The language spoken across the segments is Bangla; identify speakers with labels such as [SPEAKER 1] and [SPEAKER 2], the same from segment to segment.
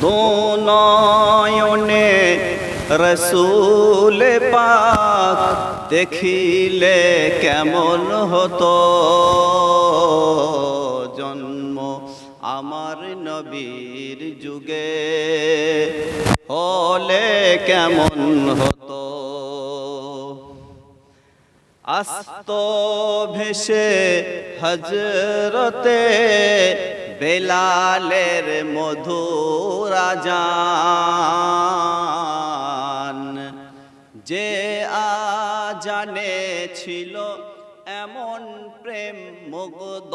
[SPEAKER 1] দুনয়নে রসূল পাক দেখিলে কেমন হতো জন্ম আমার নবীর যুগে হলে কেমন হতো। আস্ত ভেসে হযরতে বেলালের মধুর আযান, যে আযানে ছিল এমন প্রেম মুগ্ধ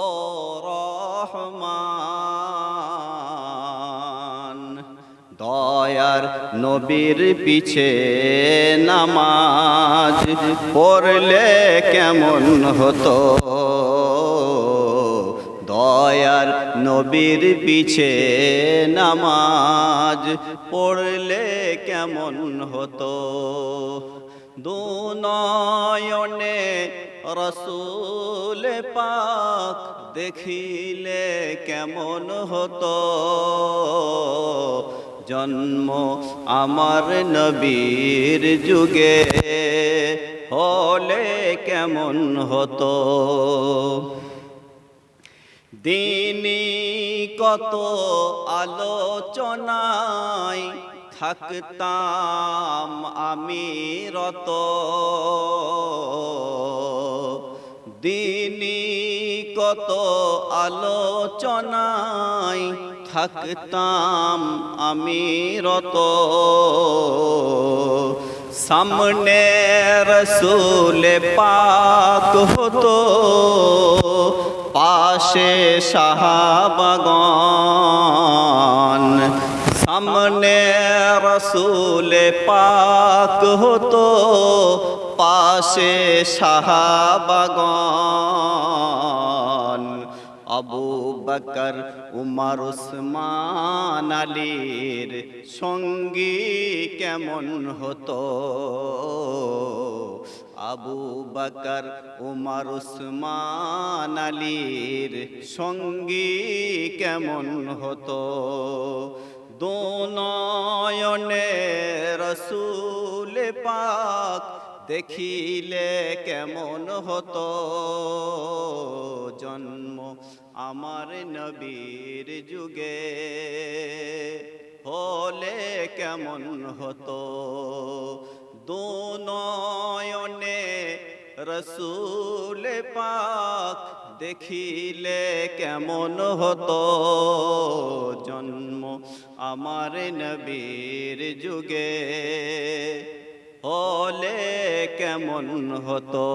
[SPEAKER 1] রহমান। দয়ার নবীর পিছে নামাজ পড়লে কেমন হতো, দয়ার নবীর পিছে নামাজ পড়লে কেমন হতো। দুনয়নে রসূল পাক দেখিলে কেমন হতো জন্ম আমার নবীর যুগে হলে কেমন হতো। দিনী কত আলোচনায় থাকতাম আমি রত, দিনী কত আলোচনায় থাকতাম আমি রত। সামনে রসূল পাক হতো, পাশে সাহাবাগণ। সামনে রসূল পাক হতো, পাশে সাহাবাগণ। আবু বকর উমর উসমান আলীর সঙ্গী কেমন হতো, আবু বকর উমর উসমান আলীর সঙ্গী কেমন হতো। দুনয়নে রসূল পাক দেখিলে কেমন হতো জন্ম আমার নবীর যুগে হলে কেমন হতো। দুনয়নে রসূল পাক দেখিলে কেমন হতো জন্ম আমার নবীর যুগে হলে কেমন হতো।